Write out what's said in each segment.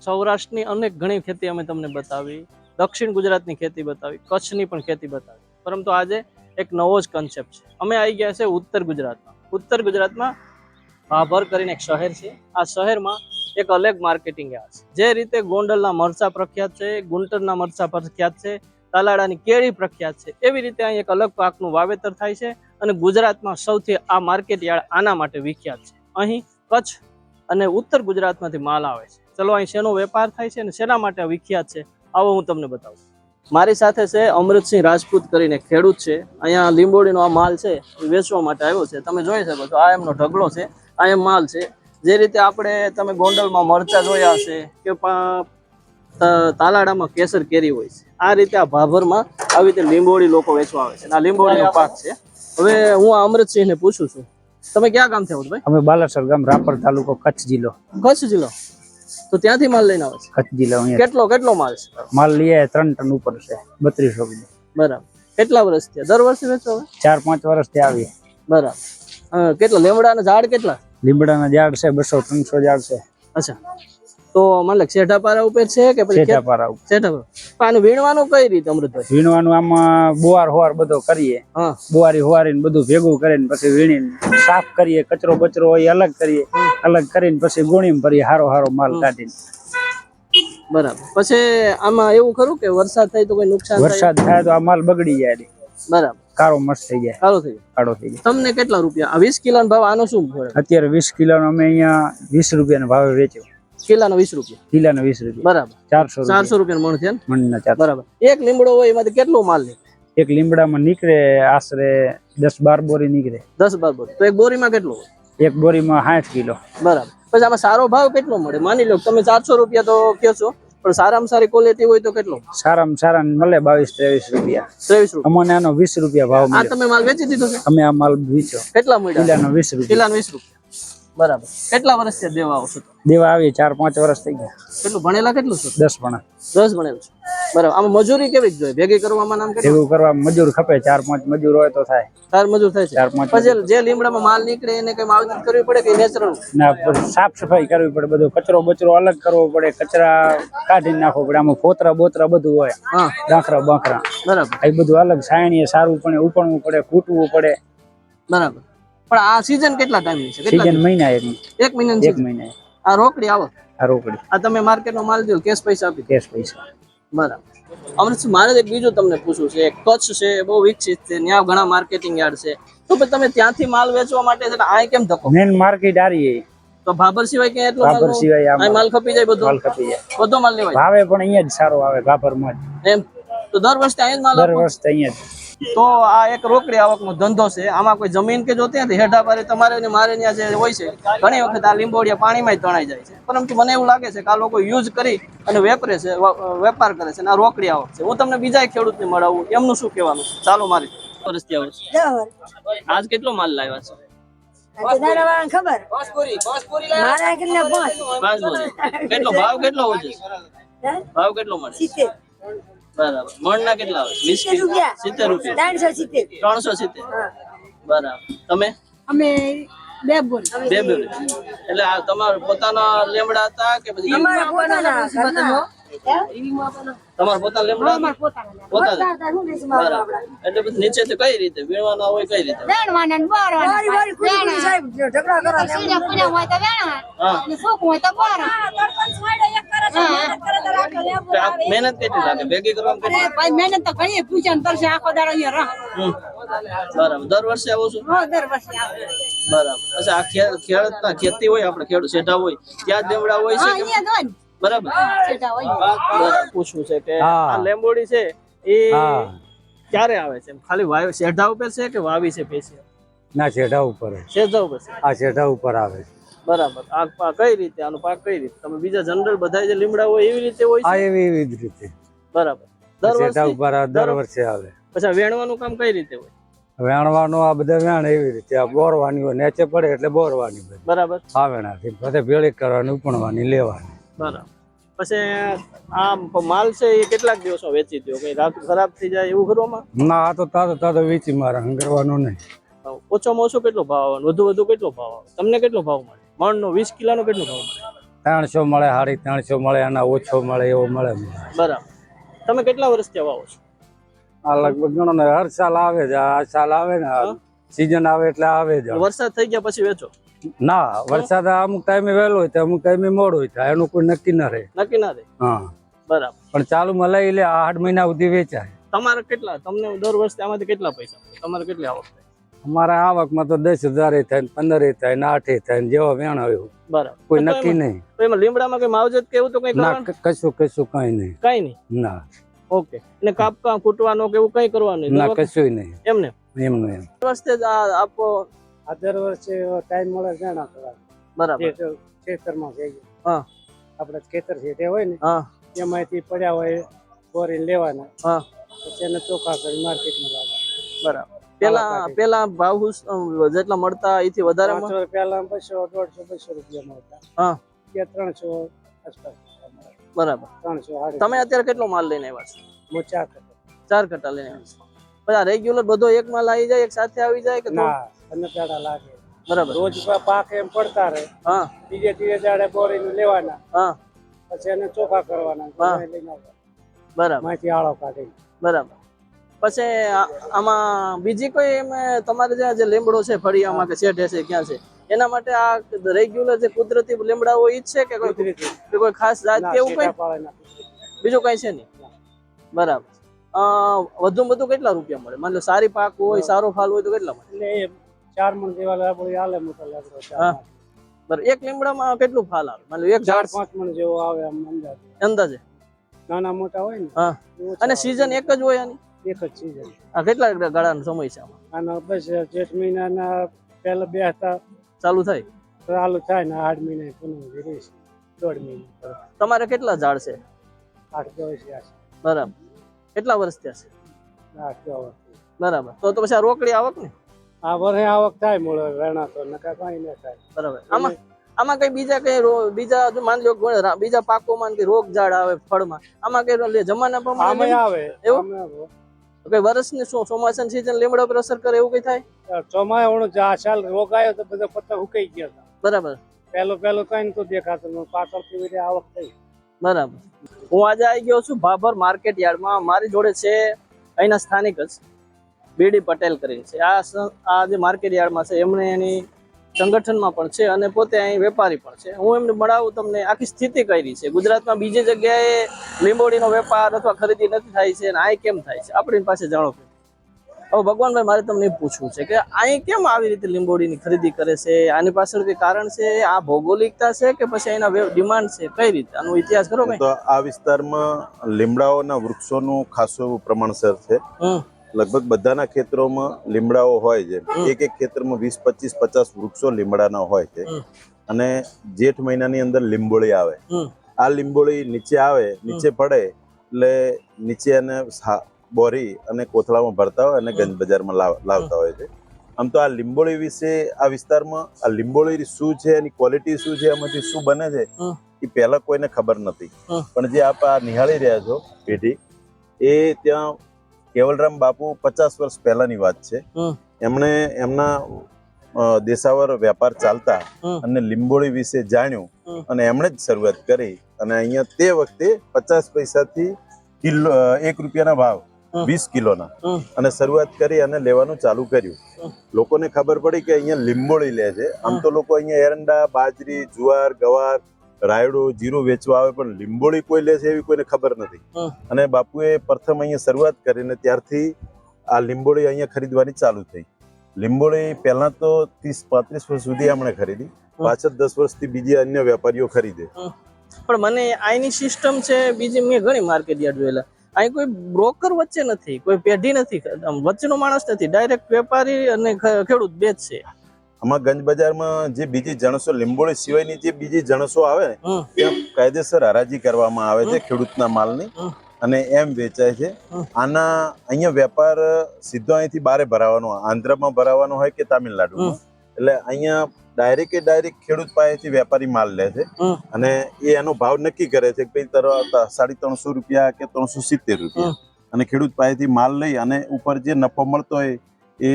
સૌરાષ્ટ્રની અનેક ઘણી ખેતી અમે તમને બતાવી, દક્ષિણ ગુજરાતની ખેતી બતાવી, કચ્છની પણ ખેતી બતાવી, પરંતુ આજે એક નવો જ કન્સેપ્ટ છે. અમે આવી ગયા છે ઉત્તર ગુજરાતમાં. ઉત્તર ગુજરાતમાં ભાભર કરીને એક શહેર છે. આ શહેરમાં એક અલગ માર્કેટિંગ યાર્ડ છે. જે રીતે ગોંડલના મરચા પ્રખ્યાત છે, ગુંટરના મરચા પ્રખ્યાત છે, તાલાડાની કેળી પ્રખ્યાત છે, એવી રીતે અહીં એક અલગ પાકનું વાવેતર થાય છે અને ગુજરાતમાં સૌથી આ માર્કેટ યાર્ડ આના માટે વિખ્યાત છે. અહીં કચ્છ અને ઉત્તર ગુજરાતમાંથી માલ આવે છે. ચલો અહીં શેનો વેપાર થાય છે અને શેના માટે વિખ્યાત છે, આવો હું તમને બતાવું. મારી સાથે છે અમૃતસિંહ રાજપૂત કરીને ખેડૂત છે. અહીંયા લીંબોડીનો આ માલ છે એ વેચવા માટે આવ્યો છે. તમે જોઈ શકો છો, આ એમનો ઢગલો છે, આ એમ માલ છે. જે રીતે આપણે તમે ગોંડલમાં મરચા જોયા હશે કે તાલાડામાં કેસર કેરી હોય છે, આ રીતે આ ભાભરમાં આવી રીતે લીંબોડી લોકો વેચવા આવે છે. આ લીંબોડીનો પાક છે. હવે હું આ અમૃતસિંહને પૂછું છું, તમે ક્યાં ગામ થયા ભાઈ? અમે બાલાસર ગામ, રાપર તાલુકો, કચ્છ જિલ્લો. કચ્છ જિલ્લો. તો ત્યાંથી માલ લઈને આવે છે? કચ્છ જિલ્લો. કેટલો માલ છે? માલ લઈએ 3 ટન ઉપર છે, 3200 કિલો. બરાબર. કેટલા વર્ષ થયા? દર વર્ષે વેચો? 4-5 વર્ષથી આવીએ. બરાબર. કેટલા લીમડાના ઝાડ? કેટલા લીમડાના ઝાડ છે? 200-300 ઝાડ છે. અચ્છા, તો મને લાગે શેઠાપારા ઉપર છે કે પછી શેઠાપારા ઉપર? શેઠાપારા. આનું વીણવાનું કઈ રીતે અમૃતભાઈ? વીણવાનું આમાં બોવાર હોવાર બધો કરીએ. હા, બોવારી હોવારીને બધું ભેગું કરીને પછી વીણીને સાફ કરીએ. કચરો બચરો હોય અલગ કરીએ. અલગ કરીને પછી ગુણીમાં ભરીએ, હારો માલ કાઢીને. બરાબર. પછી આમાં એવું ખરું કે વરસાદ થાય તો કોઈ નુકસાન? વરસાદ થાય તો આ માલ બગડી જાય. બરાબર. કાળો મસ્ત થઈ જાય. કાળો થઈ જાય. તમને કેટલા રૂપિયા? આ 20 કિલોનો ભાવ આનો શું પડે? અત્યારે 20 કિલોનો અમે અહીંયા 20 રૂપિયાના ભાવે વેચ્યો. કિલાનો 20 રૂપિયા? કિલાનો 20 રૂપિયા. બરાબર. 400 રૂપિયા મણ છે ને? મણના 400. બરાબર. એક લીમડો હોય એમાંથી કેટલો માલ નીકળે? એક લીમડામાં નીકળે આશરે 10-12 બોરી નીકળે. 10-12 બોરી. તો એક બોરીમાં કેટલો હોય? એક બોરીમાં 60 કિલો. બરાબર. પછી આમાં સારો ભાવ કેટલો મળે? માની લો તમે 400 રૂપિયા તો કહો છો, પણ સારામાં સારી ક્વોલિટી હોય તો કેટલો? સારામાં સારા મળે 22-23 રૂપિયા. 23 રૂપિયા. અમને આનો 20 રૂપિયા ભાવ મળે. આ તમે માલ વેચી દીધો છે? અમે આ માલ વેચ્યો. કેટલા મળ્યા? કિલાનો 20 રૂપિયા. કિલાનો 20 રૂપિયા. બરાબર. કેટલા વર્ષથી દેવા આવશો? દેવા આવી 4-5 વર્ષ થઈ ગયા. કેટલું ભણેલા? કેટલું છો? 10 ભણા. 10 ભણેલું છે. બરાબર. આમાં મજૂરી કેવી જોઈએ? ભેગી કરવામાં નામ કેટલું? ભેગું કરવા મજૂર ખપે. 4-5 મજૂર હોય તો થાય. 4 મજૂર થાય છે. 4-5. પછી જે લીમડામાં માલ નીકળે એને કઈ માવજત કરવી પડે કે નેચરલ? ના, સાફ સફાઈ કરવી પડે. બધો કચરો બચરો અલગ કરવો પડે. કચરા કાઢીને નાખવો પડે. આમાં ફોતરા બોતરા બધું હોય. હા, દાખરા બાખરા. બરાબર. એ બધું અલગ સાયણીએ સારું પણ ઉપણવું પડે, કૂટવું પડે. બરાબર. પણ આ સીઝન કેટલા ટાઈમની છે? સીઝન મહિના એક મહિના. આ રોકડી આવક? આ રોકડી. આ તમે માર્કેટનો માલ દો કેશ પૈસા આપી? કેશ પૈસા. બરાબર. અમૃતસિંહ, મારે એક બીજું તમને પૂછવું છે. કચ્છ છે, બહુ વિકસિત છે, ત્યાં ઘણા માર્કેટિંગ યાર્ડ છે, તો તમે ત્યાંથી માલ વેચવા માટે છે આ કેમ ધક્કો? મેન માર્કેટ આરી તો ભાભર સિવાય ક્યાં એટલો ભાભર સિવાય આ માલ ખપી જાય? બધો માલ ખપી જાય. બધો માલ લેવાય? ભાવે પણ અહીંયા જ સારો આવે, ભાભરમાં જ. એમ તો દર વર્ષે અહીંયા જ માલ? દર વર્ષે અહીંયા જ. તો આ એક રોકડી આવકનો ધંધો છે. આમાં કોઈ જમીન કે જોતી નથી? હેઠા પારે તમારે ને મારે ત્યાં જે હોય છે, ઘણી વખત આ લીંબોડિયા પાણીમાં જ તણાઈ જાય છે, પરંતુ મને એવું લાગે છે કે આ લોકો યુઝ કરી અને વેપાર કરે છે અને આ રોકડી આવક છે. હું તમને બીજા ખેડૂતને મળાવું, એમનું શું કહેવાનું છે? ચાલો મારી પરિસ્થિતિ આવે છે. આજ કેટલો માલ લાવ્યા છે? કેટલો ભાવ કેટલો હોય છે? ભાવ કેટલો મળે? બરાબર. મણના કેટલા આવે? 20 રૂપિયા. 70 રૂપિયા. 370. બરાબર. તમે? અમે બે બોરી. એટલે આ તમારા પોતાના લેમડા હતા કે પછી તમારા પોતાના લેમડા? પોતાના. એટલે પછી નીચે કઈ રીતે વીણવાના હોય? કઈ રીતે મહેનત કેટલી લાગે ભેગી કરવામાં? મહેનત તો ઘણી પૂછ્યા તરસે આખો દાડો અહીંયા બરાબર. દર વર્ષે આવો છો? દર વર્ષે બરાબર. પછી આ ખેડૂતના ખેતી હોય, આપણે ખેડૂત શેઠા હોય ત્યાં જ લેમડા હોય છે? બરાબર. પૂછવું છે કે આ લીંબોડી છે એ ક્યારે આવે છે? ખાલી શેઢા ઉપર છે કે વાવી છે પેશી? ના, શેઢા ઉપર. શેઢા ઉપર છે. આ શેઢા ઉપર આવે છે. બરાબર. આ કઈ રીતે આનો પાક કઈ રીતે? તમે બીજા જનરલ બધા જે લીમડા હોય એવી રીતે હોય છે? એવી જ રીતે. બરાબર. દર વર્ષે આવે. પછી વેણવાનું કામ કઈ રીતે હોય? વેણવાનું આ બધા વેણ એવી રીતે. આ બોરવાની હોય, નેચે પડે એટલે બોરવાની. બરાબર. આ વેણાથી પછી ભેળી કરવાની, ઉપણવાની, લેવાની. બરાબર. પછી આ માલ છે એ કેટલાક દિવસો વેચી દો? કઈ રાત ખરાબ થઈ જાય એવું કરવામાં? ના, આ તો તાતો વેચી મારે, હંગરવાનું નહીં. ઓછામાં ઓછો કેટલો ભાવ આવે? વધુ કેટલો ભાવ આવે? તમને કેટલો ભાવ મળે? મણનો 20 કિલોનો કેટલો ભાવ મળે? 300 મળે, 350 મળે, આના ઓછો મળે, એવો મળે. બરાબર. તમે કેટલા વર્ષથી વાવો છો? આ લગભગ ગણો ને હર સાલ આવે છે. આ સાલ આવે ને સીઝન આવે એટલે આવે જ. વરસાદ થઈ ગયા પછી વેચો? ના, વરસાદ અમુક ટાઈમે વહેલો હોય તો અમુક ટાઈમે મોડો હોય તો એનું કોઈ નક્કી ના રહે. નક્કી ના રહે. હા, બરાબર. પણ ચાલુમાં લઈ લે 8 મહિના સુધી વેચાય. તમારે કેટલા, તમને દર વર્ષે આમાંથી કેટલા પૈસા મળે? તમારે કેટલી આવક થાય? અમારા આવકમાં તો 10,000 થાય, 15 થાય ને 8 થાય ને જેવા વેણ હોય. બરાબર. કોઈ નક્કી નહીં. તો એમાં લીમડામાં કઈ માવજત કે એવું તો કઈ ના, કરવાનું? કશું કઈ નહીં. કઈ નહીં. ના. ઓકે. અને કાપકા કૂટવાનો કે એવું કઈ કરવાનું નહીં? ના, કશું નહીં. એમને એમનું એમ. વર્ષે જ આપો? આ દર વર્ષે ટાઈમ મળે વેણા કરવાનો. બરાબર. ખેતરમાં જઈએ. હા. આપણે ખેતર છે તે હોય ને, હા, એમાંથી પડ્યા હોય બોરીને લેવાના. હા. પછી એને ચોખ્ખા કરી માર્કેટમાં લાવવાના. બરાબર. પેલા ભાવ જેટલા મળતા એથી વધારે પેલા 200, 250 મળતા. હા. કે 300 આસપાસ. બરાબર. 300. તમે અત્યારે કેટલો માલ લઈને આવ્યા છો? હું 4 કટ્ટા લઈને આવ્યા છો. પછી રેગ્યુલર બધો એક માલ આવી જાય, એક સાથે આવી જાય કે ના? અને દાડા લાગે. બરાબર. રોજ પાક એમ પડતા રહે. હા. ત્રીજે દાડે બોરીને લેવાના. હા. પછી એને ચોખ્ખા કરવાના. લઈને આવતા. બરાબર. માંથી આળો કાઢી. બરાબર. પછી આમાં બીજી કોઈ તમારે ત્યાં જે લીમડો છે ફળિયામાં કે શેઠે છે ક્યાં છે, એના માટે આ રેગ્યુલર જે કુદરતી લીમડાઓ ઈ જ છે કે કોઈ ખાસ જાત કે એવું કઈ બીજું કઈ છે નહીં? બરાબર. વધુ વધુ કેટલા રૂપિયા મળે? માની લો સારી પાક હોય, સારો ફાલ હોય તો કેટલા મળે? એટલે 4 મણ જેવા લાકડો હાલે, મોટા લાકડો. હા. બરાબર. એક લીમડામાં કેટલું ફાલ આવે? માની લો એક ઝાડ 4-5 મણ જેવો આવે અંદાજે. નાના મોટા હોય ને. હા. અને સીઝન એક જ હોય આની? એક જ સીઝન. આ કેટલા ગાળાનો સમય છે આમાં? આનો બસ જેઠ મહિનાના પહેલા બેસતા ચાલુ થાય? ચાલુ થાય ને 8 મહિના પૂરું રહેશે. 1.5 મહિના. તમારે કેટલા ઝાડ છે? 8-10 છે. બરાબર. કેટલા વર્ષ થયા છે? 8-10 વર્ષ. બરાબર. તો પછી આ રોકડી આવક ને? આ વર્ષે આવક થાય મૂળ વેણા તો નકા કઈ ન થાય. બરાબર. આમાં કઈ બીજા જો માની લો બીજા પાકોમાં કે રોગ ઝાડ આવે ફળમાં, આમાં કઈ જમાના પ્રમાણે આવે એવું કઈ વર્ષની ચોમાસાની સીઝન લીમડા પર અસર કરે એવું કઈ થાય? ચોમાસું આ સાલ રોગ આવ્યો તો બધા પત્તા સુકાઈ ગયા હતા. બરાબર. પેલો કઈ નતું દેખાતું, પાછળથી આવક થઈ. બરાબર. હું આજે આવી ગયો છું ભાભર માર્કેટ યાર્ડમાં. મારી જોડે છે અહીંના સ્થાનિક જ બીડી પટેલ કરીને છે. આ જે માર્કેટ યાર્ડમાં છે એમણે એની સંગઠનમાં પણ છે અને પોતે અહીં વેપારી પણ છે. હું એમને મળાવું તમને આખી સ્થિતિ કઈ રહી છે. ગુજરાતમાં બીજી જગ્યાએ લીંબોડીનો વેપાર અથવા ખરીદી નથી થાય છે અને અહીં કેમ થાય છે, આપણી પાસે જાણો. હવે ભગવાનભાઈ, મારે તમને એ પૂછવું છે કે અહીં કેમ આવી રીતે લીંબોડીની ખરીદી કરે છે? આની પાછળ કઈ કારણ છે? આ ભૌગોલિકતા છે કે પછી એના ડિમાન્ડ છે? કઈ રીતે આનો ઇતિહાસ કરો ભાઈ? તો આ વિસ્તારમાં લીમડાઓના વૃક્ષોનું ખાસું એવું પ્રમાણસર છે. લગભગ બધાના ખેતરોમાં લીમડાઓ હોય છે. એક ખેતરમાં 20, 25, 50 વૃક્ષો લીમડાના હોય છે. અને જેઠ મહિનાની અંદર લીંબોળી આવે. આ લીંબોળી નીચે આવે, નીચે પડે એટલે નીચે એને બોરી અને કોથળામાં ભરતા હોય અને ગંજ બજારમાં લાવતા હોય છે. આમ તો આ લીંબોળી વિશે આ વિસ્તારમાં આ લીંબોળી શું છે, એની ક્વોલિટી શું છે, એમાંથી શું બને છે એ પહેલા કોઈને ખબર નથી. પણ જે આપ આ નિહાળી રહ્યા છો પેઢી, એ ત્યાં કેવલરામ બાપુ 50 વર્ષ પહેલાની વાત છે. એમણે એમના દેશાવર વેપાર ચાલતા અને લીંબોળી વિશે જાણ્યું અને એમણે જ શરૂઆત કરી. અને અહીંયા તે વખતે 50 પૈસાથી કિલો 1 રૂપિયાના ભાવ 20 કિલોના અને શરૂઆત કરી અને લેવાનું ચાલુ કર્યું. લોકોને ખબર પડી કે અહીંયા લીંબોળી લે છે. આમ તો લોકો અહીંયા એરંડા, બાજરી, જુવાર, ગવાર, રાયડો, જીરું વેચવા આવે, પણ લીંબોળી કોઈ લે છે એવી કોઈને ખબર નથી. અને બાપુએ પ્રથમ અહીંયા શરૂઆત કરીને ત્યારથી આ લીંબોળી અહીંયા ખરીદવાની ચાલુ થઈ. લીંબોળી પહેલા તો 30-35 વર્ષ સુધી એમણે ખરીદી, પાછળ 10 વર્ષથી બીજી અન્ય વેપારીઓ ખરીદે. પણ મને આની સિસ્ટમ છે બીજી, મેં ઘણી માર્કેટ યાર્ડ જોયેલા, અહીં કોઈ બ્રોકર વચ્ચે નથી, કોઈ પેઢી નથી, વચ્ચેનો માણસ નથી, ડાયરેક્ટ વેપારી અને ખેડૂત બે જ છે. આમાં ગંજ બજારમાં જે બીજી જણસો લીંબોળી સિવાયની જે બીજી જણસો આવે ને, ત્યાં કાયદેસર હરાજી કરવામાં આવે છે ખેડૂતના માલની અને એમ વેચાય છે. આના અહીંયા વેપાર સીધો અહીંથી બારે ભરાવાનો, આંધ્રમાં ભરાવાનો હોય કે તામિલનાડુમાં, એટલે અહીંયા ડાયરેક્ટ ખેડૂત પાસેથી વેપારી માલ લે છે અને એ એનો ભાવ નક્કી કરે છે કે 350 રૂપિયા કે 370 રૂપિયા, અને ખેડૂત પાસેથી માલ લઈ અને ઉપર જે નફો મળતો હોય એ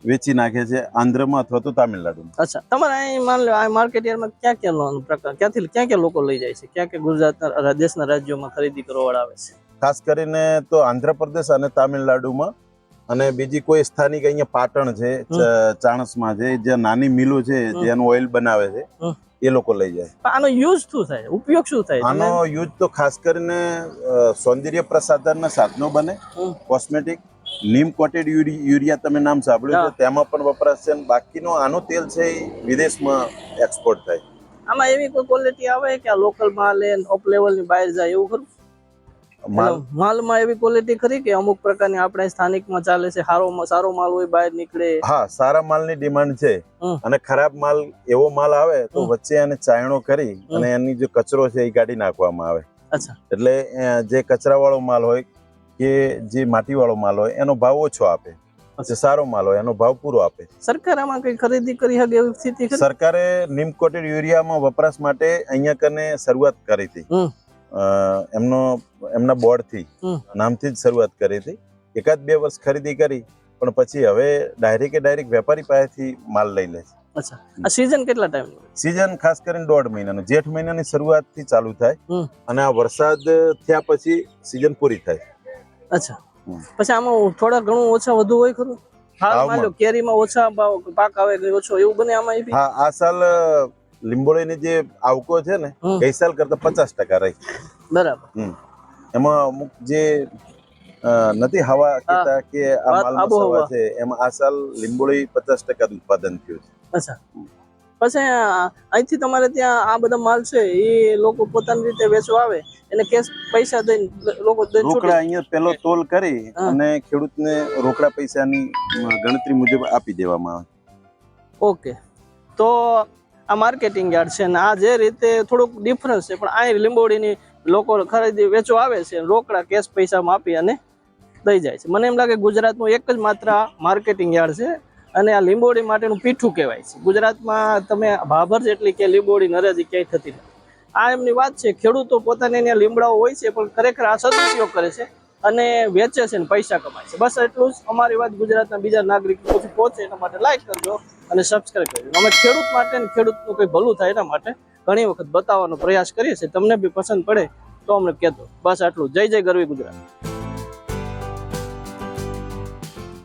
વેચી નાખે છે આંધ્રમાં અથવા તો તામિલનાડુમાં. અચ્છા, તમારે અહીં માન લો આ માર્કેટ યાર્ડમાં ક્યાં પ્રકાર ક્યાંથી ક્યાં લોકો લઈ જાય છે, ક્યાં ગુજરાતના દેશના રાજ્યોમાં ખરીદી કરવા વાળા આવે છે? ખાસ કરીને તો આંધ્રપ્રદેશ અને તામિલનાડુમાં, અને બીજી કોઈ સ્થાનિક અહીંયા પાટણ છે, ચાણસમાં છે, જે નાની મિલો છે જેનું ઓઇલ બનાવે છે એ લોકો લઈ જાય. આનો યુઝ શું થાય, ઉપયોગ શું થાય? આનો યુઝ તો ખાસ કરીને સૌંદર્ય પ્રસાધનના સાધનો બને, કોસ્મેટિક, નીમ કોટેડ યુરિયા તમે નામ સાંભળ્યું છે, તેમાં પણ વપરાશ છે. બાકીનો આનો તેલ છે એ વિદેશમાં એક્સપોર્ટ થાય. આમાં એવી કોઈ ક્વોલિટી આવે કે આ લોકલ માલ એ ટોપ લેવલની બહાર જાય એવું ખરું? માલમાં એવી ક્વોલિટી ખરી કે અમુક પ્રકારની આપણે સ્થાનિકમાં ચાલે છે, સારો માલ હોય બહાર નીકળે? હા, સારા માલની ડિમાન્ડ છે, અને ખરાબ માલ એવો માલ આવે તો વચ્ચે એને ચાયણો કરી અને એની જે કચરો છે એ કાઢી નાખવામાં આવે. અચ્છા, એટલે જે કચરા વાળો માલ હોય કે જે માટી વાળો માલ હોય એનો ભાવ ઓછો આપે, જે સારો માલ હોય એનો ભાવ પૂરો આપે. સરકાર આમાં કઈ ખરીદી કરી શકે એવી સ્થિતિ ખરી? સરકારે નીમ કોટેડ યુરિયામાં વપરાશ માટે અહીંયા કને શરૂઆત કરી હતી. એમના બોર્ડથી નામથી જ શરૂઆત કરી હતી. 1-2 વર્ષ ખરીદી કરી, પણ પછી હવે ડાયરેક્ટ વેપારી પાસેથી માલ લઈ લે છે. અચ્છા, આ સીઝન કેટલા ટાઈમ? સીઝન ખાસ કરીને 1.5 મહિનાનું, જેઠ મહિનાની શરૂઆતથી ચાલુ થાય અને આ વરસાદ થયા પછી સીઝન પૂરી થાય. અચ્છા, પછી આમાં થોડા ઘણું ઓછા વધુ હોય ખરું? હાલ કેરીમાં ઓછા પાક આવે કે ઓછો એવું બને આમાં? હા, આ સાલ લીંબોળીની જે આવકો છે ને ગઈ સાલ કરતા 50% રહી. બરાબર. એમાં અમુક જે નથી હવા કહેતા કે આ માલમાં સવા છે, એમાં આ સાલ લીંબોળી 50% ઉત્પાદન થયું છે. અચ્છા, પછી અહીંથી તમારે ત્યાં આ બધા માલ છે એ લોકો પોતાની રીતે વેચવા આવે, એને કેશ પૈસા દઈને લોકો રોકડા અહીંયા પેલો તોલ કરી અને ખેડૂતને રોકડા પૈસાની ગણતરી મુજબ આપી દેવામાં આવે. ઓકે, તો આ માર્કેટિંગ યાર્ડ છે ને આ જે રીતે થોડુંક ડિફરન્સ છે, પણ આ લીંબોડીની લોકો ખરીદી વેચવા આવે છે, રોકડા કેશ પૈસામાં આપી અને દઈ જાય છે. મને એમ લાગે ગુજરાતનું એક જ માત્ર માર્કેટિંગ યાર્ડ છે, અને આ લીંબોડી માટેનું પીઠું કહેવાય છે. ગુજરાતમાં તમે ભાભર જેટલી કે લીંબોડી નરેજી ક્યાંય થતી નથી. આ એમની વાત છે. ખેડૂતો પોતાને ત્યાં લીમડાઓ હોય છે, પણ ખરેખર આ સદુપયોગ કરે છે અને વેચે છે ને પૈસા કમાય છે. બસ એટલું જ. અમારી વાત ગુજરાતના બીજા નાગરિકો સુધી પહોંચે એના માટે લાઈક કરજો અને સબસ્ક્રાઈબ કરજો. અમે ખેડૂત માટે ને ખેડૂતનું કંઈ ભલું થાય એના માટે ઘણી વખત બતાવવાનો પ્રયાસ કરીએ છીએ. તમને બી પસંદ પડે તો અમને કહેતો. બસ આટલું. જય જય ગરવી ગુજરાત.